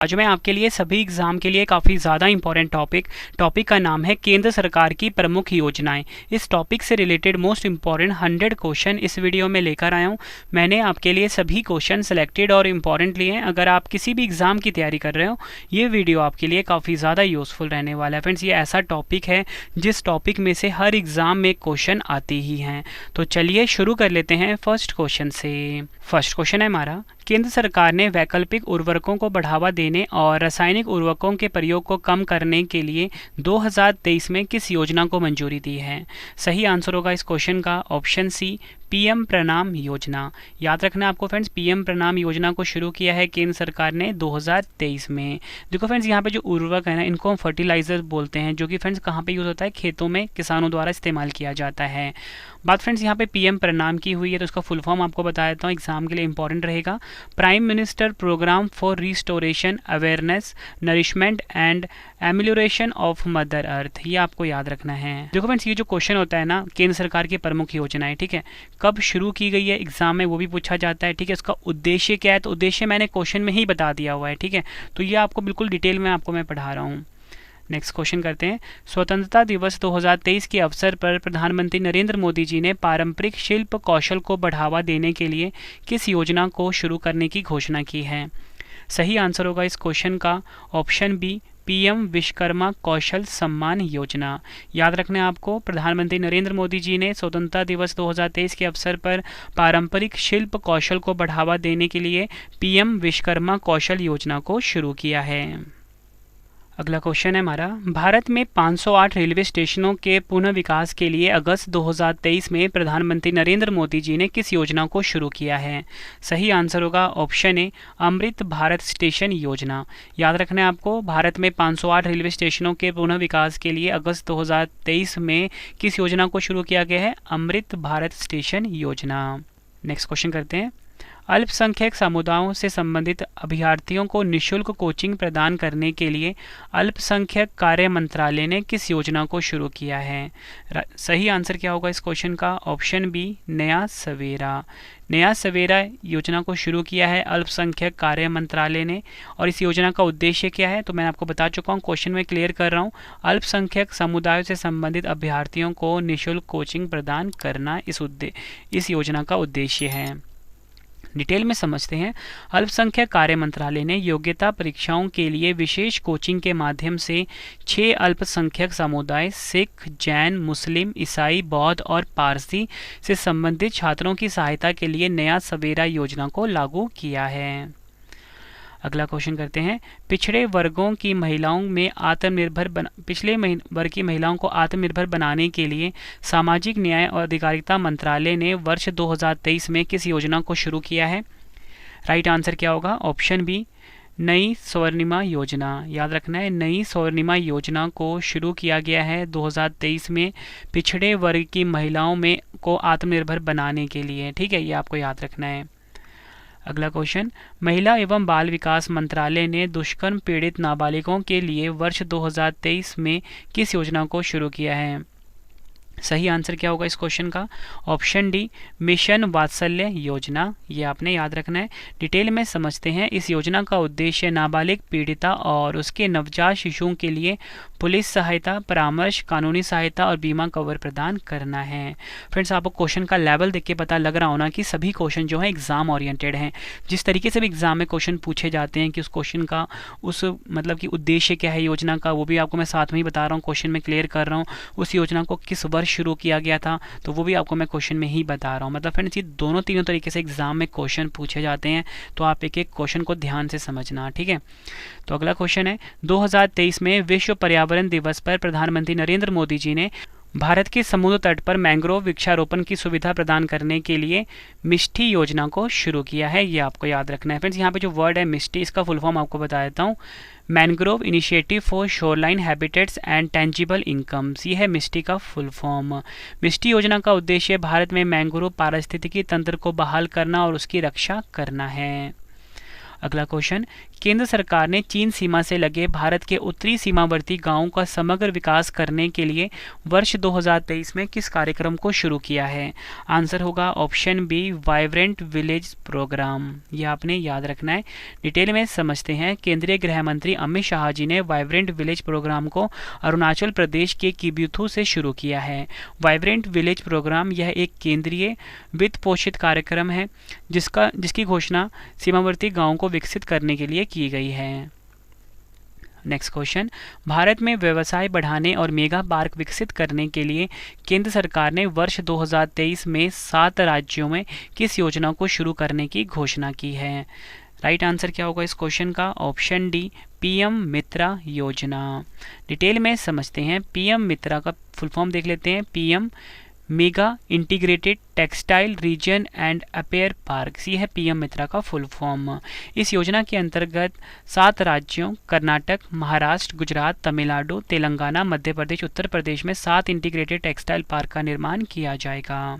आज मैं आपके लिए सभी एग्जाम के लिए काफ़ी ज़्यादा इंपॉर्टेंट टॉपिक का नाम है केंद्र सरकार की प्रमुख योजनाएं। इस टॉपिक से रिलेटेड मोस्ट इंपॉर्टेंट 100 क्वेश्चन इस वीडियो में लेकर आया हूं। मैंने आपके लिए सभी क्वेश्चन सेलेक्टेड और इम्पॉर्टेंट लिए हैं। अगर आप किसी भी एग्ज़ाम की तैयारी कर रहे हो, ये वीडियो आपके लिए काफ़ी ज़्यादा यूज़फुल रहने वाला है। फ्रेंड्स, ये ऐसा टॉपिक है जिस टॉपिक में से हर एग्ज़ाम में क्वेश्चन आते ही हैं। तो चलिए शुरू कर लेते हैं फर्स्ट क्वेश्चन से। फर्स्ट क्वेश्चन है हमारा, केंद्र सरकार ने वैकल्पिक उर्वरकों को बढ़ावा देने और रासायनिक उर्वरकों के प्रयोग को कम करने के लिए 2023 में किस योजना को मंजूरी दी है? सही आंसर होगा इस क्वेश्चन का ऑप्शन सी, पीएम प्रणाम योजना। याद रखना आपको फ्रेंड्स, पीएम प्रणाम योजना को शुरू किया है केंद्र सरकार ने 2023 में। देखो फ्रेंड्स, यहाँ पे जो उर्वरक है ना, इनको हम फर्टिलाइजर बोलते हैं, जो कि फ्रेंड्स कहाँ पे यूज़ होता है? खेतों में किसानों द्वारा इस्तेमाल किया जाता है। बात फ्रेंड्स यहाँ पे पीएम प्रणाम की हुई है, तो उसका फुल फॉर्म आपको बता देता हूँ, एग्जाम के लिए इंपॉर्टेंट रहेगा। Prime minister programme for restoration awareness nourishment and amelioration of mother earth. ये आपको याद रखना है। देखो फ्रेंड्स, ये जो क्वेश्चन होता है ना, केंद्र सरकार की प्रमुख योजनाएं, ठीक है, कब शुरू की गई है एग्जाम में वो भी पूछा जाता है। ठीक है, इसका उद्देश्य क्या है? तो उद्देश्य मैंने क्वेश्चन में ही बता दिया हुआ है। ठीक है, तो ये आपको बिल्कुल डिटेल में मैं पढ़ा रहा हूँ। नेक्स्ट क्वेश्चन करते हैं। स्वतंत्रता दिवस 2023 के अवसर पर प्रधानमंत्री नरेंद्र मोदी जी ने पारंपरिक शिल्प कौशल को बढ़ावा देने के लिए किस योजना को शुरू करने की घोषणा की है? सही आंसर होगा इस क्वेश्चन का ऑप्शन बी, पीएम विश्वकर्मा कौशल सम्मान योजना। याद रखना है आपको, प्रधानमंत्री नरेंद्र मोदी जी ने स्वतंत्रता दिवस 2023 के अवसर पर पारंपरिक शिल्प कौशल को बढ़ावा देने के लिए पीएम विश्वकर्मा कौशल योजना को शुरू किया है। अगला क्वेश्चन है हमारा, भारत में 508 रेलवे स्टेशनों के पुनः विकास के लिए अगस्त 2023 में प्रधानमंत्री नरेंद्र मोदी जी ने किस योजना को शुरू किया है? सही आंसर होगा option A, Amrit Bharat station योजना। याद रखना है आपको, भारत में 508 रेलवे स्टेशनों के पुनः विकास के लिए अगस्त 2023 में किस योजना को शुरू किया गया है? अमृत भारत स्टेशन योजना। नेक्स्ट क्वेश्चन करते हैं। अल्पसंख्यक समुदायों से संबंधित अभ्यर्थियों को निःशुल्क कोचिंग प्रदान करने के लिए अल्पसंख्यक कार्य मंत्रालय ने किस योजना को शुरू किया है? सही आंसर क्या होगा इस क्वेश्चन का? ऑप्शन बी, नया सवेरा। नया सवेरा योजना को शुरू किया है अल्पसंख्यक कार्य मंत्रालय ने। और इस योजना का उद्देश्य क्या है? तो मैं आपको बता चुका हूँ, क्वेश्चन में क्लियर कर रहा हूँ। अल्पसंख्यक समुदायों से संबंधित अभ्यर्थियों को निःशुल्क कोचिंग प्रदान करना इस योजना का उद्देश्य है। डिटेल में समझते हैं। अल्पसंख्यक कार्य मंत्रालय ने योग्यता परीक्षाओं के लिए विशेष कोचिंग के माध्यम से 6 अल्पसंख्यक समुदाय सिख, जैन, मुस्लिम, ईसाई, बौद्ध और पारसी से संबंधित छात्रों की सहायता के लिए नया सवेरा योजना को लागू किया है। अगला क्वेश्चन करते हैं। पिछड़े वर्गों की महिलाओं को आत्मनिर्भर बनाने के लिए सामाजिक न्याय और अधिकारिता मंत्रालय ने वर्ष 2023 में किस योजना को शुरू किया है? राइट आंसर क्या होगा? ऑप्शन बी, नई स्वर्णिमा योजना। याद रखना है, नई स्वर्णिमा योजना को शुरू किया गया है 2023 में पिछड़े वर्ग की महिलाओं को आत्मनिर्भर बनाने के लिए। ठीक है, ये आपको याद रखना है। अगला क्वेश्चन, महिला एवं बाल विकास मंत्रालय ने दुष्कर्म पीड़ित नाबालिगों के लिए वर्ष 2023 में किस योजना को शुरू किया है? सही आंसर क्या होगा इस क्वेश्चन का? ऑप्शन डी, मिशन वात्सल्य योजना। ये आपने याद रखना है। डिटेल में समझते हैं। इस योजना का उद्देश्य नाबालिग पीड़िता और उसके नवजात शिशुओं के लिए पुलिस सहायता, परामर्श, कानूनी सहायता और बीमा कवर प्रदान करना है। फ्रेंड्स, आपको क्वेश्चन का लेवल देख के पता लग रहा होना कि सभी क्वेश्चन जो है एग्जाम ओरिएंटेड हैं। जिस तरीके से भी एग्जाम में क्वेश्चन पूछे जाते हैं कि उस क्वेश्चन का कि उद्देश्य क्या है योजना का, वो भी आपको मैं साथ में ही बता रहा हूँ, क्वेश्चन में क्लियर कर रहा हूँ। उस योजना को किस वर्ष शुरू किया गया था, तो वो भी आपको मैं क्वेश्चन में ही बता रहा हूँ। मतलब फ्रेंड्स, ये तीनों तरीके से एग्जाम में क्वेश्चन पूछे जाते हैं, तो आप एक एक क्वेश्चन को ध्यान से समझना। ठीक है, तो अगला क्वेश्चन है। 2023 में विश्व पर्यावरण दिवस पर प्रधानमंत्री नरेंद्र मोदी जी ने भारत के समुद्र तट पर मैंग्रोव वृक्षारोपण की सुविधा प्रदान करने के लिए मिष्टी योजना को शुरू किया है। ये आपको याद रखना है। फ्रेंड्स, यहाँ पे जो वर्ड है मिष्टी, इसका फुल फॉर्म आपको बता देता हूँ। Mangrove initiative for shoreline habitats and tangible incomes, ये है मिष्टी का फुल फॉर्म। मिष्टी योजना का उद्देश्य भारत में मैंग्रोव पारिस्थितिकी तंत्र को बहाल करना और उसकी रक्षा करना है। अगला क्वेश्चन, केंद्र सरकार ने चीन सीमा से लगे भारत के उत्तरी सीमावर्ती गांवों का समग्र विकास करने के लिए वर्ष 2023 में किस कार्यक्रम को शुरू किया है? आंसर होगा option B, vibrant village programme. ये आपने याद रखना है। डिटेल में समझते हैं। केंद्रीय गृह मंत्री अमित शाह जी ने वाइब्रेंट विलेज प्रोग्राम को अरुणाचल प्रदेश के किब्यूथू से शुरू किया है। वाइब्रेंट विलेज प्रोग्राम यह एक केंद्रीय वित्त पोषित कार्यक्रम है जिसकी घोषणा सीमावर्ती गांवों को विकसित करने के लिए की गई है। नेक्स्ट क्वेश्चन, भारत में व्यवसाय बढ़ाने और मेगा पार्क विकसित करने के लिए केंद्र सरकार ने वर्ष 2023 में 7 राज्यों में किस योजना को शुरू करने की घोषणा की है? राइट आंसर क्या होगा इस क्वेश्चन का? ऑप्शन डी, पीएम मित्रा योजना। डिटेल में समझते हैं। पीएम मित्रा का फुल फॉर्म देख लेते हैं। PM mega integrated textile reason and appear park, ये है पीएम मित्रा का फुल फॉर्म। इस योजना के अंतर्गत 7 राज्यों कर्नाटक, महाराष्ट्र, गुजरात, तमिलनाडु, तेलंगाना, मध्य प्रदेश, उत्तर प्रदेश में 7 इंटीग्रेटेड टेक्सटाइल पार्क का निर्माण किया जाएगा।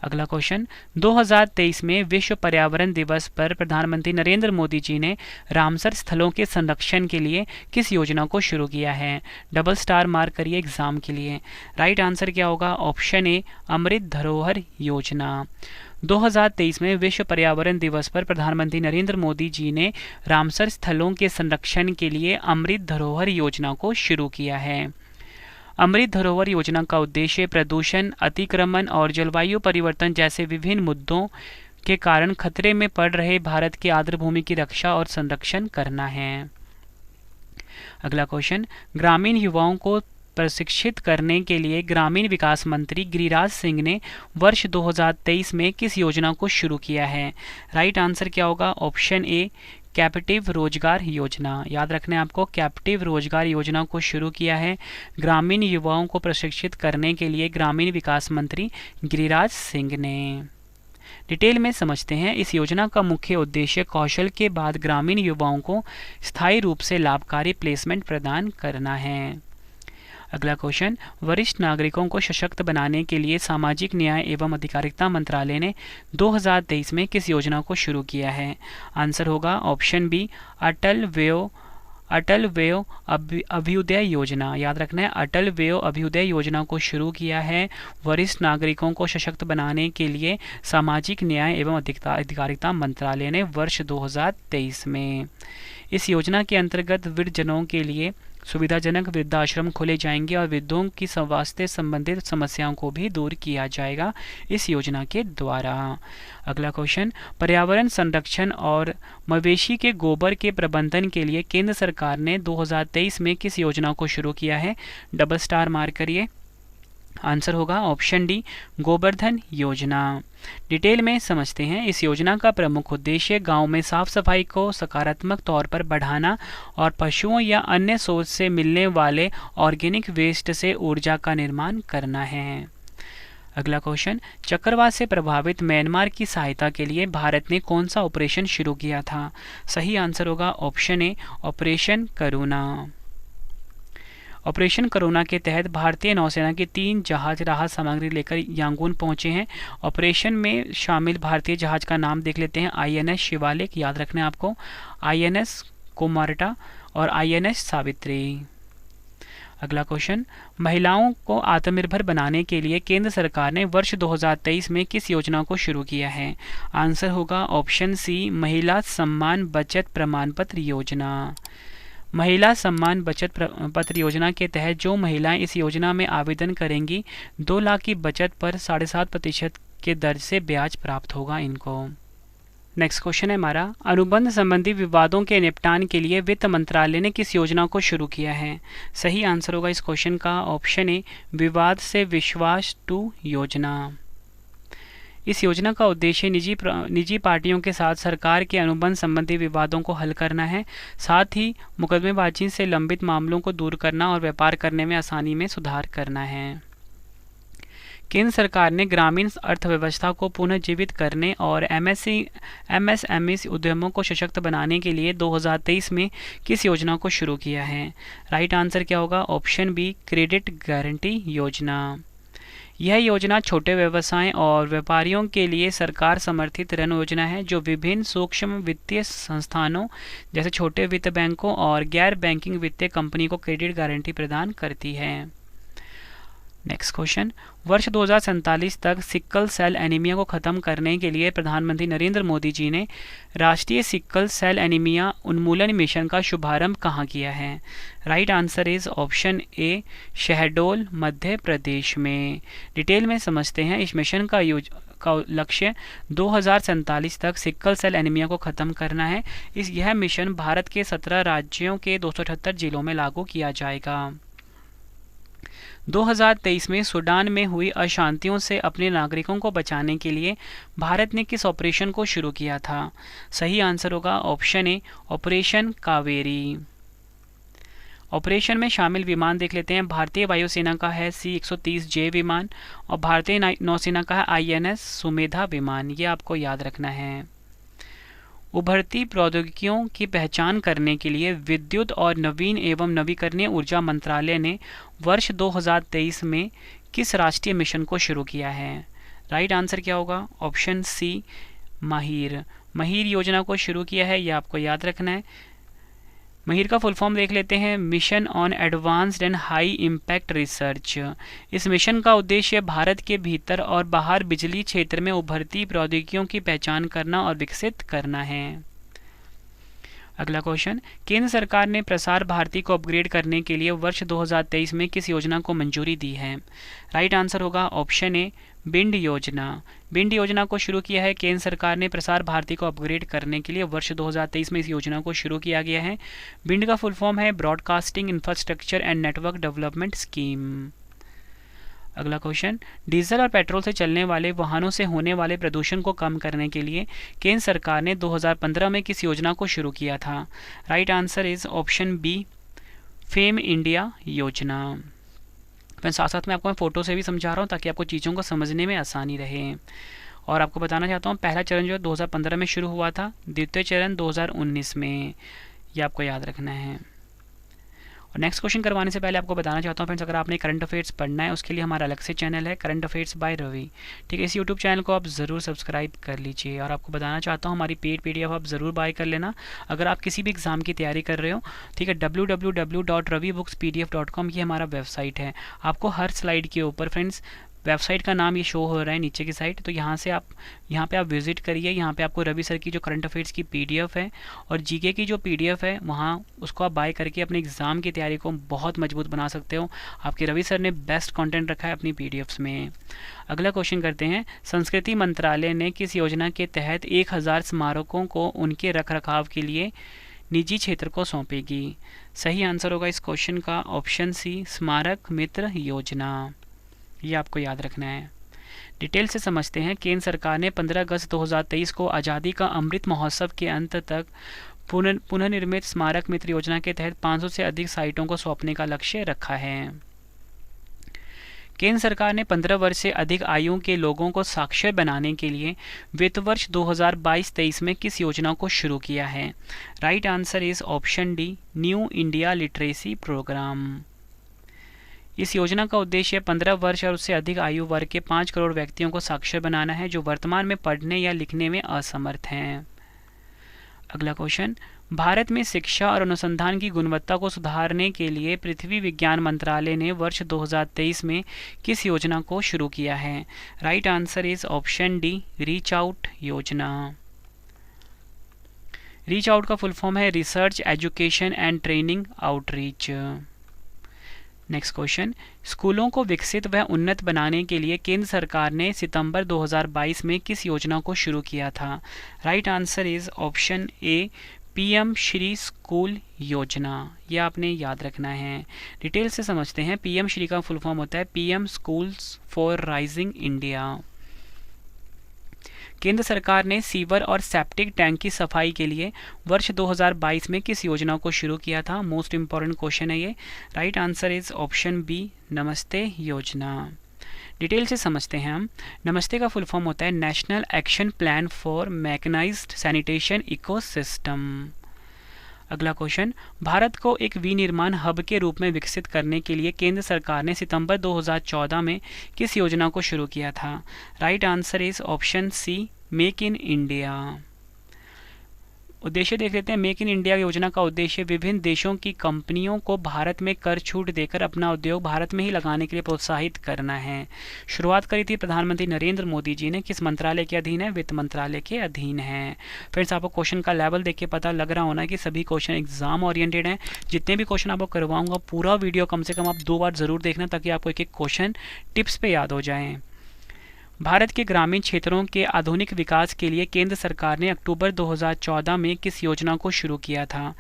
अगला क्वेश्चन, 2023 में विश्व पर्यावरण दिवस पर प्रधानमंत्री नरेंद्र मोदी जी ने रामसर स्थलों के संरक्षण के लिए किस योजना को शुरू किया है? डबल स्टार मार्क करिए एग्जाम के लिए। राइट आंसर क्या होगा? ऑप्शन ए, अमृत धरोहर योजना। 2023 में विश्व पर्यावरण दिवस पर प्रधानमंत्री नरेंद्र मोदी जी ने रामसर स्थलों के संरक्षण के लिए अमृत धरोहर योजना को शुरू किया है। अमृत धरोहर योजना का उद्देश्य प्रदूषण, अतिक्रमण और जलवायु परिवर्तन जैसे विभिन्न मुद्दों के कारण खतरे में पड़ रहे भारत की आर्द्रभूमि की रक्षा और संरक्षण करना है। अगला क्वेश्चन, ग्रामीण युवाओं को प्रशिक्षित करने के लिए ग्रामीण विकास मंत्री गिरिराज सिंह ने वर्ष 2023 में किस योजना को शुरू किया है? राइट आंसर क्या होगा? ऑप्शन ए, कैप्टिव रोजगार योजना। याद रखना है आपको, कैप्टिव रोजगार योजना को शुरू किया है ग्रामीण युवाओं को प्रशिक्षित करने के लिए ग्रामीण विकास मंत्री गिरिराज सिंह ने। डिटेल में समझते हैं। इस योजना का मुख्य उद्देश्य कौशल के बाद ग्रामीण युवाओं को स्थायी रूप से लाभकारी प्लेसमेंट प्रदान करना है। अगला क्वेश्चन, वरिष्ठ नागरिकों को सशक्त बनाने के लिए सामाजिक न्याय एवं अधिकारिता मंत्रालय ने 2023 में किस योजना को शुरू किया है? आंसर होगा ऑप्शन बी, अटल व्यय अभ्युदय योजना। याद रखना है, अटल व्यय अभ्युदय योजना को शुरू किया है वरिष्ठ नागरिकों को सशक्त बनाने के लिए सामाजिक न्याय एवं अधिकारिता मंत्रालय ने वर्ष 2023 में। इस योजना के अंतर्गत वृद्धजनों के लिए सुविधाजनक वृद्धाश्रम खोले जाएंगे और वृद्धों की स्वास्थ्य संबंधित समस्याओं को भी दूर किया जाएगा इस योजना के द्वारा। अगला क्वेश्चन, पर्यावरण संरक्षण और मवेशी के गोबर के प्रबंधन के लिए केंद्र सरकार ने 2023 में किस योजना को शुरू किया है? डबल स्टार मार्क करिए। आंसर होगा ऑप्शन डी, गोवर्धन योजना। डिटेल में समझते हैं। इस योजना का प्रमुख उद्देश्य गांव में साफ सफाई को सकारात्मक तौर पर बढ़ाना और पशुओं या अन्य सोर्स से मिलने वाले ऑर्गेनिक वेस्ट से ऊर्जा का निर्माण करना है। अगला क्वेश्चन, चक्रवात से प्रभावित म्यांमार की सहायता के लिए भारत ने कौन सा ऑपरेशन शुरू किया था? सही आंसर होगा option A, operation Karuna. Operation Karuna के तहत भारतीय नौसेना के 3 जहाज राहत सामग्री लेकर यांगून पहुंचे हैं। ऑपरेशन में शामिल भारतीय जहाज का नाम देख लेते हैं। INS शिवालिक, याद रखना है आपको, INS कुमारटा और INS सावित्री। अगला क्वेश्चन, महिलाओं को आत्मनिर्भर बनाने के लिए केंद्र सरकार ने वर्ष 2023 में किस योजना को शुरू किया है? आंसर होगा ऑप्शन सी, महिला सम्मान बचत प्रमाण पत्र योजना। महिला सम्मान बचत पत्र योजना के तहत जो महिलाएं इस योजना में आवेदन करेंगी 2 लाख की बचत पर 7.5% के दर से ब्याज प्राप्त होगा इनको। नेक्स्ट क्वेश्चन है हमारा, अनुबंध संबंधी विवादों के निपटान के लिए वित्त मंत्रालय ने किस योजना को शुरू किया है? सही आंसर होगा इस क्वेश्चन का ऑप्शन ए, विवाद से विश्वास 2 योजना। इस योजना का उद्देश्य निजी पार्टियों के साथ सरकार के अनुबंध संबंधी विवादों को हल करना है, साथ ही मुकदमेबाजी से लंबित मामलों को दूर करना और व्यापार करने में आसानी में सुधार करना है। केंद्र सरकार ने ग्रामीण अर्थव्यवस्था को पुनर्जीवित करने और MSME उद्यमों को सशक्त बनाने के लिए 2023 में किस योजना को शुरू किया है? राइट आंसर क्या होगा? ऑप्शन बी, क्रेडिट गारंटी योजना। यह योजना छोटे व्यवसाय और व्यापारियों के लिए सरकार समर्थित ऋण योजना है जो विभिन्न सूक्ष्म वित्तीय संस्थानों जैसे छोटे वित्त बैंकों और गैर बैंकिंग वित्तीय कंपनी को क्रेडिट गारंटी प्रदान करती है। नेक्स्ट क्वेश्चन, वर्ष 2047 तक सिक्कल सेल एनीमिया को खत्म करने के लिए प्रधानमंत्री नरेंद्र मोदी जी ने राष्ट्रीय सिक्कल सेल एनीमिया उन्मूलन मिशन का शुभारंभ कहाँ किया है? Right answer is option A, Shahdol, Madhya Pradesh में। डिटेल में समझते हैं। इस मिशन का लक्ष्य 2047 तक सिक्कल सेल एनीमिया को खत्म करना है। यह मिशन भारत के 17 राज्यों के 278 जिलों में लागू किया जाएगा। 2023 में सूडान में हुई अशांतियों से अपने नागरिकों को बचाने के लिए भारत ने किस ऑपरेशन को शुरू किया था? सही आंसर होगा option A, operation Kaveri. Operation में शामिल विमान देख लेते हैं। भारतीय वायुसेना का है C-130J विमान और भारतीय नौसेना का है INS सुमेधा विमान। ये आपको याद रखना है। उभरती प्रौद्योगिकियों की पहचान करने के लिए विद्युत और नवीन एवं नवीकरणीय ऊर्जा मंत्रालय ने वर्ष 2023 में किस राष्ट्रीय मिशन को शुरू किया है? राइट आंसर क्या होगा? ऑप्शन सी, महिर। महिर योजना को शुरू किया है, यह आपको याद रखना है। महिर का फुल फॉर्म देख लेते हैं, mission on advanced and high impact research. इस मिशन का उद्देश्य भारत के भीतर और बाहर बिजली क्षेत्र में उभरती प्रौद्योगिकियों की पहचान करना और विकसित करना है। अगला क्वेश्चन, केंद्र सरकार ने प्रसार भारती को अपग्रेड करने के लिए वर्ष 2023 में किस योजना को मंजूरी दी है? राइट आंसर होगा ऑप्शन ए, बिंड योजना। बिंड योजना को शुरू किया है केंद्र सरकार ने प्रसार भारती को अपग्रेड करने के लिए वर्ष 2023 में इस योजना को शुरू किया गया है। बिंड का फुल फॉर्म है broadcasting infrastructure and network development scheme. अगला क्वेश्चन, डीजल और पेट्रोल से चलने वाले वाहनों से होने वाले प्रदूषण को कम करने के लिए केंद्र सरकार ने 2015 में किस योजना को शुरू किया था? Right answer is option B, FAME India योजना। मैं साथ साथ में आपको मैं फ़ोटो से भी समझा रहा हूँ ताकि आपको चीज़ों को समझने में आसानी रहे। और आपको बताना चाहता हूँ पहला चरण जो है 2015 में शुरू हुआ था, द्वितीय चरण 2019 में। ये आपको याद रखना है। और नेक्स्ट क्वेश्चन करवाने से पहले आपको बताना चाहता हूँ फ्रेंड्स, अगर आपने करंट अफेयर्स पढ़ना है उसके लिए हमारा अलग से चैनल है करंट अफेयर्स बाय रवि। ठीक है, इस यूट्यूब चैनल को आप ज़रूर सब्सक्राइब कर लीजिए। और आपको बताना चाहता हूँ हमारी पेड PDF आप ज़रूर बाय कर लेना अगर आप किसी भी एग्ज़ाम की तैयारी कर रहे हो। ठीक है, www.ravibookspdf.com ये हमारा वेबसाइट है। आपको हर स्लाइड के ऊपर फ्रेंड्स वेबसाइट का नाम ये शो हो रहा है नीचे की साइड, तो यहाँ पे आप विजिट करिए। यहाँ पे आपको रवि सर की जो करंट अफेयर्स की PDF है और GK की जो PDF है वहाँ उसको आप बाय करके अपने एग्ज़ाम की तैयारी को बहुत मजबूत बना सकते हो। आपके रवि सर ने बेस्ट कंटेंट रखा है अपनी PDFs में। अगला क्वेश्चन करते हैं, संस्कृति मंत्रालय ने किस योजना के तहत 1000 स्मारकों को उनके रखरखाव के लिए निजी क्षेत्र को सौंपेगी? सही आंसर होगा इस क्वेश्चन का ऑप्शन सी, स्मारक मित्र योजना। ये आपको याद रखना है। डिटेल से समझते हैं। केंद्र सरकार ने 15 अगस्त 2023 को आज़ादी का अमृत महोत्सव के अंत तक पुनर्निर्मित स्मारक मित्र योजना के तहत 500 से अधिक साइटों को सौंपने का लक्ष्य रखा है। केंद्र सरकार ने 15 वर्ष से अधिक आयु के लोगों को साक्षर बनाने के लिए वित्त वर्ष 2022-23 में किस योजना को शुरू किया है? Right answer is option D, new India literacy programme. इस योजना का उद्देश्य 15 वर्ष और उससे अधिक आयु वर्ग के 5 करोड़ व्यक्तियों को साक्षर बनाना है जो वर्तमान में पढ़ने या लिखने में असमर्थ हैं। अगला क्वेश्चन, भारत में शिक्षा और अनुसंधान की गुणवत्ता को सुधारने के लिए पृथ्वी विज्ञान मंत्रालय ने वर्ष 2023 में किस योजना को शुरू किया है? Right answer is option D, reach out योजना। रीच आउट का फुल फॉर्म है research education and training outreach. Next question, स्कूलों को विकसित व उन्नत बनाने के लिए केंद्र सरकार ने सितंबर 2022 में किस योजना को शुरू किया था? Right answer is option A, PM Shri school योजना। यह आपने याद रखना है। डिटेल से समझते हैं। PM श्री का फुल फॉर्म होता है PM schools for rising India. केंद्र सरकार ने सीवर और सेप्टिक टैंक की सफाई के लिए वर्ष 2022 में किस योजना को शुरू किया था? मोस्ट इंपॉर्टेंट क्वेश्चन है ये। Right answer is option B, Namaste योजना। डिटेल से समझते हैं हम। नमस्ते का फुल फॉर्म होता है national action plan for mechanised sanitation ecosystem. अगला क्वेश्चन, भारत को एक विनिर्माण हब के रूप में विकसित करने के लिए केंद्र सरकार ने सितंबर 2014 में किस योजना को शुरू किया था? Right answer is option C, make in India. उद्देश्य देख लेते हैं। मेक इन इंडिया योजना का उद्देश्य विभिन्न देशों की कंपनियों को भारत में कर छूट देकर अपना उद्योग भारत में ही लगाने के लिए प्रोत्साहित करना है। शुरुआत करी थी प्रधानमंत्री नरेंद्र मोदी जी ने। किस मंत्रालय के अधीन है? वित्त मंत्रालय के अधीन है। फ्रेंड्स, आपको क्वेश्चन का लेवल देख के पता लग रहा होना है कि सभी क्वेश्चन एग्जाम ओरिएंटेड हैं। जितने भी क्वेश्चन आपको करवाऊंगा पूरा वीडियो कम से कम आप 2 बार जरूर देखना, ताकि आपको एक एक क्वेश्चन टिप्स पे याद हो जाएं। भारत के ग्रामीण क्षेत्रों के आधुनिक विकास के लिए केंद्र सरकार ने अक्टूबर 2014 में किस योजना को शुरू किया था?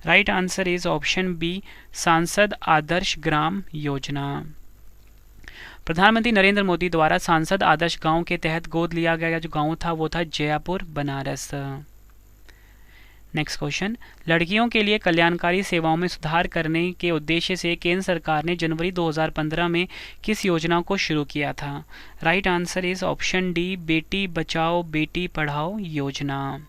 Right answer is option B, सांसद आदर्श ग्राम योजना। प्रधानमंत्री नरेंद्र मोदी द्वारा सांसद आदर्श गांव के तहत गोद लिया गया जो गांव था वो था जयपुर, बनारस। नेक्स्ट क्वेश्चन, लड़कियों के लिए कल्याणकारी सेवाओं में सुधार करने के उद्देश्य से केंद्र सरकार ने जनवरी 2015 में किस योजना को शुरू किया था? Right answer is option D, Beti Bachao Beti Padhao योजना।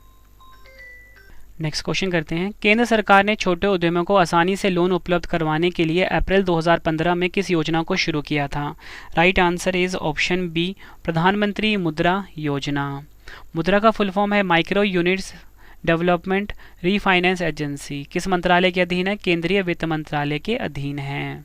नेक्स्ट क्वेश्चन करते हैं। केंद्र सरकार ने छोटे उद्यमों को आसानी से लोन उपलब्ध करवाने के लिए अप्रैल 2015 में किस योजना को शुरू किया था? Right answer is option B, प्रधानमंत्री मुद्रा योजना। मुद्रा का फुल फॉर्म है micro units development refinance agency. किस मंत्रालय के अधीन है? केंद्रीय वित्त मंत्रालय के अधीन है।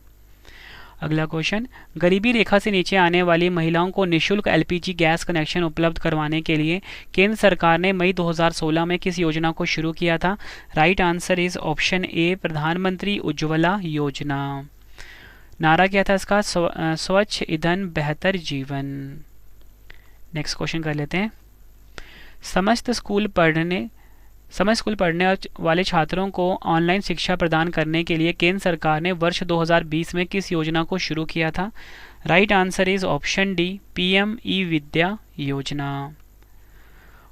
अगला क्वेश्चन, गरीबी रेखा से नीचे आने वाली महिलाओं को निःशुल्क एलपीजी गैस कनेक्शन उपलब्ध करवाने के लिए केंद्र सरकार ने मई 2016 में किस योजना को शुरू किया था? राइट आंसर इज ऑप्शन ए, प्रधानमंत्री उज्ज्वला योजना। नारा क्या था इसका? स्वच्छ ईंधन बेहतर जीवन। नेक्स्ट क्वेश्चन कर लेते हैं। समस्त स्कूल पढ़ने वाले छात्रों को ऑनलाइन शिक्षा प्रदान करने के लिए केंद्र सरकार ने वर्ष 2020 में किस योजना को शुरू किया था? Right answer is option D, PM E Vidya योजना।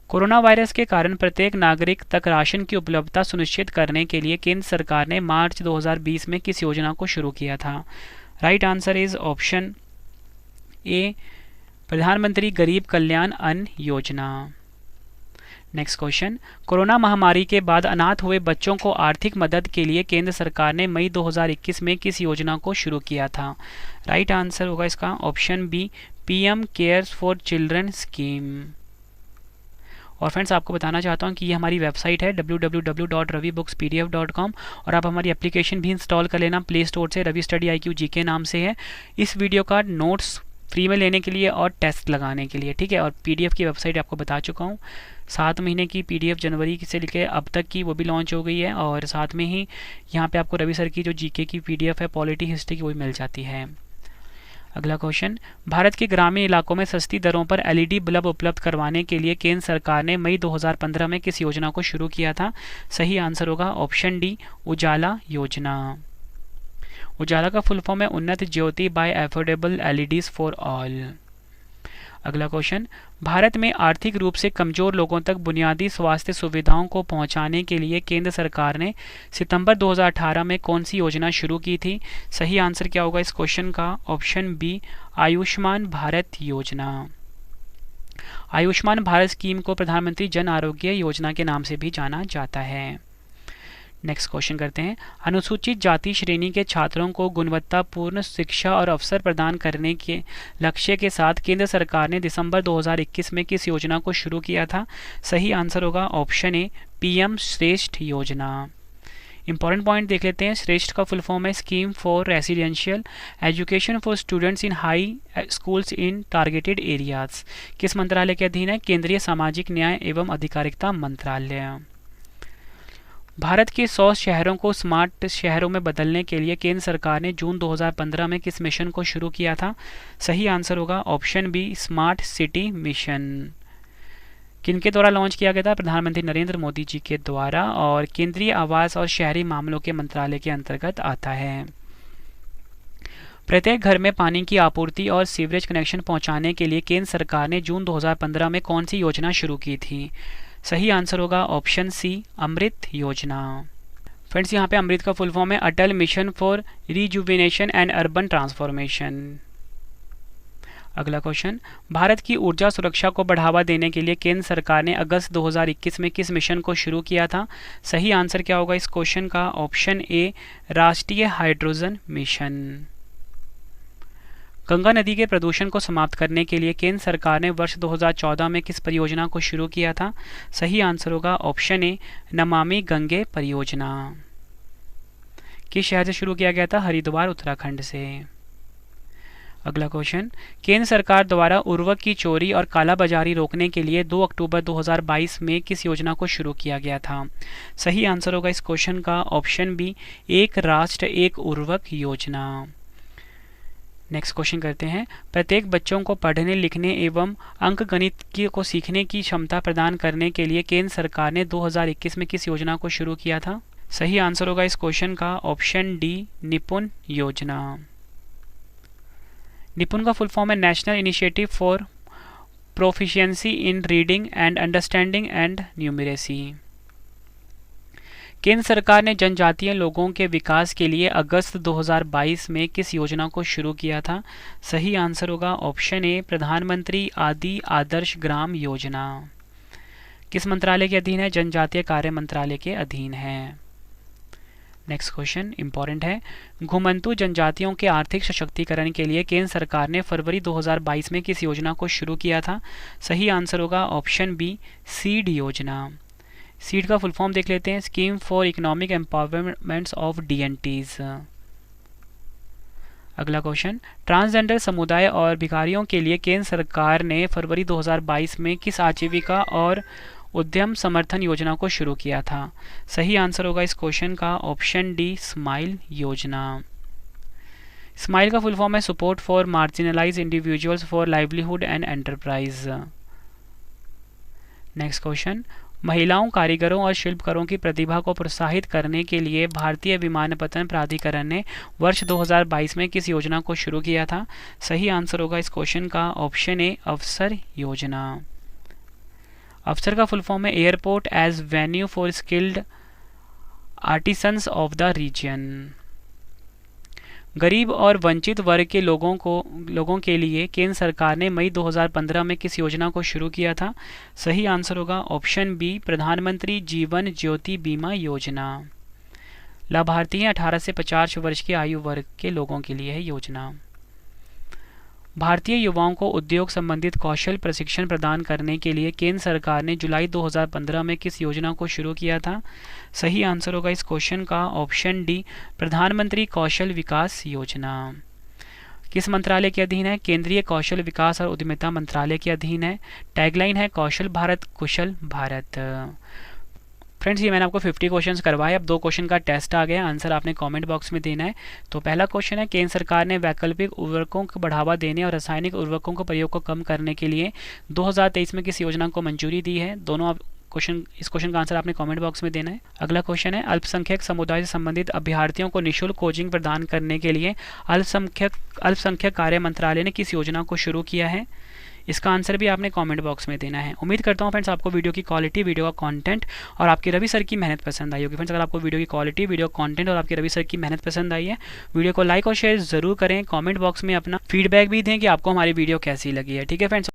कोरोना वायरस के कारण प्रत्येक नागरिक तक राशन की उपलब्धता सुनिश्चित करने के लिए केंद्र सरकार ने मार्च 2020 में किस योजना को शुरू किया था? राइट आंसर इज ऑप्शन ए, प्रधानमंत्री गरीब कल्याण अन्न योजना। नेक्स्ट क्वेश्चन, कोरोना महामारी के बाद अनाथ हुए बच्चों को आर्थिक मदद के लिए केंद्र सरकार ने मई 2021 में किस योजना को शुरू किया था? राइट आंसर होगा इसका option B, PM cares for children scheme. और फ्रेंड्स, आपको बताना चाहता हूँ कि ये हमारी वेबसाइट है www.ravibookspdf.com और आप हमारी एप्लीकेशन भी इंस्टॉल कर लेना प्ले स्टोर से। रवि स्टडी IQ GK नाम से है। इस वीडियो का नोट्स फ्री में लेने के लिए और टेस्ट लगाने के लिए, ठीक है। और PDF की वेबसाइट आपको बता चुका हूँ। 7 महीने की PDF जनवरी से लेकर अब तक की वो भी लॉन्च हो गई है। और साथ में ही यहाँ पे आपको रवि सर की जो GK की PDF है पॉलिटी हिस्ट्री की, वो भी मिल जाती है। अगला क्वेश्चन, भारत के ग्रामीण इलाकों में सस्ती दरों पर LED बल्ब उपलब्ध करवाने के लिए केंद्र सरकार ने मई 2015 में किस योजना को शुरू किया था? सही आंसर होगा ऑप्शन डी, उजाला योजना। उजाला का फुल फॉर्म है Unnat Jyoti by affordable LEDs for all. अगला क्वेश्चन, भारत में आर्थिक रूप से कमजोर लोगों तक बुनियादी स्वास्थ्य सुविधाओं को पहुंचाने के लिए केंद्र सरकार ने सितंबर 2018 में कौन सी योजना शुरू की थी? सही आंसर क्या होगा इस क्वेश्चन का? ऑप्शन बी, आयुष्मान भारत योजना। आयुष्मान भारत स्कीम को प्रधानमंत्री जन आरोग्य योजना के नाम से भी जाना जाता है। नेक्स्ट क्वेश्चन करते हैं। अनुसूचित जाति श्रेणी के छात्रों को गुणवत्तापूर्ण शिक्षा और अवसर प्रदान करने के लक्ष्य के साथ केंद्र सरकार ने दिसंबर 2021 में किस योजना को शुरू किया था? सही आंसर होगा ऑप्शन ए, PM श्रेष्ठ योजना। इंपॉर्टेंट पॉइंट देख लेते हैं। श्रेष्ठ का फुल फॉर्म है scheme for residential education for students in high schools in targeted areas. किस मंत्रालय के अधीन है? केंद्रीय सामाजिक न्याय एवं अधिकारिता मंत्रालय। भारत के 100 शहरों को स्मार्ट शहरों में बदलने के लिए केंद्र सरकार ने जून 2015 में किस मिशन को शुरू किया था? सही आंसर होगा option B, smart city mission. किनके द्वारा लॉन्च किया गया था? प्रधानमंत्री नरेंद्र मोदी जी के द्वारा, और केंद्रीय आवास और शहरी मामलों के मंत्रालय के अंतर्गत आता है। प्रत्येक घर में पानी की आपूर्ति और सीवरेज कनेक्शन पहुंचाने के लिए केंद्र सरकार ने जून 2015 में कौन सी योजना शुरू की थी? सही आंसर होगा ऑप्शन सी, अमृत योजना। फ्रेंड्स, यहाँ पे अमृत का फुल फॉर्म है Atal mission for rejuvenation and urban transformation. अगला क्वेश्चन, भारत की ऊर्जा सुरक्षा को बढ़ावा देने के लिए केंद्र सरकार ने अगस्त 2021 में किस मिशन को शुरू किया था? सही आंसर क्या होगा इस क्वेश्चन का? ऑप्शन ए, राष्ट्रीय हाइड्रोजन मिशन। गंगा नदी के प्रदूषण को समाप्त करने के लिए केंद्र सरकार ने वर्ष 2014 में किस परियोजना को शुरू किया था? सही आंसर होगा ऑप्शन ए, नमामि गंगे परियोजना। किस शहर से शुरू किया गया था? हरिद्वार, उत्तराखंड से। अगला क्वेश्चन, केंद्र सरकार द्वारा उर्वरक की चोरी और कालाबाजारी रोकने के लिए 2 अक्टूबर 2022 में किस योजना को शुरू किया गया था? सही आंसर होगा इस क्वेश्चन का ऑप्शन बी, एक राष्ट्र एक उर्वरक योजना। नेक्स्ट क्वेश्चन करते हैं, प्रत्येक बच्चों को पढ़ने लिखने एवं अंकगणित को सीखने की क्षमता प्रदान करने के लिए केंद्र सरकार ने 2021 में किस योजना को शुरू किया था? सही आंसर होगा इस क्वेश्चन का ऑप्शन डी, निपुण योजना। निपुण का फुल फॉर्म है national initiative for proficiency in reading and understanding and numeracy. केंद्र सरकार ने जनजातीय लोगों के विकास के लिए अगस्त 2022 में किस योजना को शुरू किया था? सही आंसर होगा ऑप्शन ए, प्रधानमंत्री आदि आदर्श ग्राम योजना। किस मंत्रालय के अधीन है? जनजातीय कार्य मंत्रालय के अधीन है। नेक्स्ट क्वेश्चन इंपॉर्टेंट है, घुमंतू जनजातियों के आर्थिक सशक्तिकरण के लिए केंद्र सरकार ने फरवरी 2022 में किस योजना को शुरू किया था? सही आंसर होगा ऑप्शन बी, सीड योजना। सीड का फुल फॉर्म देख लेते हैं, scheme for economic empowerment of DNTs. अगला क्वेश्चन, ट्रांसजेंडर समुदाय और भिखारियों के लिए केंद्र सरकार ने फरवरी 2022 में किस आजीविका और उद्यम समर्थन योजना को शुरू किया था? सही आंसर होगा इस क्वेश्चन का ऑप्शन डी, स्माइल योजना। स्माइल का फुल फॉर्म है support for marginalised individuals for livelihood and enterprise. Next question, महिलाओं, कारीगरों और शिल्पकारों की प्रतिभा को प्रोत्साहित करने के लिए भारतीय विमानपत्तन प्राधिकरण ने वर्ष 2022 में किस योजना को शुरू किया था? सही आंसर होगा इस क्वेश्चन का ऑप्शन ए, अवसर योजना। अवसर का फुल फॉर्म है airport as venue for skilled artisans of the region. गरीब और वंचित वर्ग के लोगों के लिए केंद्र सरकार ने मई 2015 में किस योजना को शुरू किया था? सही आंसर होगा ऑप्शन बी, प्रधानमंत्री जीवन ज्योति बीमा योजना। लाभार्थी हैं 18 से 50 वर्ष की आयु वर्ग के लोगों के लिए है योजना। भारतीय युवाओं को उद्योग संबंधित कौशल प्रशिक्षण प्रदान करने के लिए केंद्र सरकार ने जुलाई 2015 में किस योजना को शुरू किया था? सही आंसर होगा इस क्वेश्चन का ऑप्शन डी, प्रधानमंत्री कौशल विकास योजना। किस मंत्रालय के अधीन है? केंद्रीय कौशल विकास और उद्यमिता मंत्रालय के अधीन है। टैगलाइन है कौशल भारत कुशल भारत। फ्रेंड्स, ये मैंने आपको 50 क्वेश्चंस करवाए। अब 2 क्वेश्चन का टेस्ट आ गया, आंसर आपने कमेंट बॉक्स में देना है। तो पहला क्वेश्चन है, केंद्र सरकार ने वैकल्पिक उर्वरकों को बढ़ावा देने और रासायनिक उर्वरकों के प्रयोग को कम करने के लिए 2023 में किस योजना को मंजूरी दी है? दोनों इस क्वेश्चन का आंसर आपने कमेंट बॉक्स में देना है। अगला क्वेश्चन है, अल्पसंख्यक समुदाय से संबंधित अभ्यर्थियों को निःशुल्क कोचिंग प्रदान करने के लिए अल्पसंख्यक कार्य मंत्रालय ने किस योजना को शुरू किया है? इसका आंसर भी आपने कमेंट बॉक्स में देना है। उम्मीद करता हूँ फ्रेंड्स आपको वीडियो की क्वालिटी, वीडियो का कंटेंट और आपकी रवि सर की मेहनत पसंद आई होगी। फ्रेंड्स, अगर आपको वीडियो की क्वालिटी, वीडियो कंटेंट और आपकी रवि सर की मेहनत पसंद आई है, वीडियो को लाइक और शेयर जरूर करें। कमेंट बॉक्स में अपना फीडबैक भी दें कि आपको हमारी वीडियो कैसी लगी है। ठीक है फ्रेंड्स।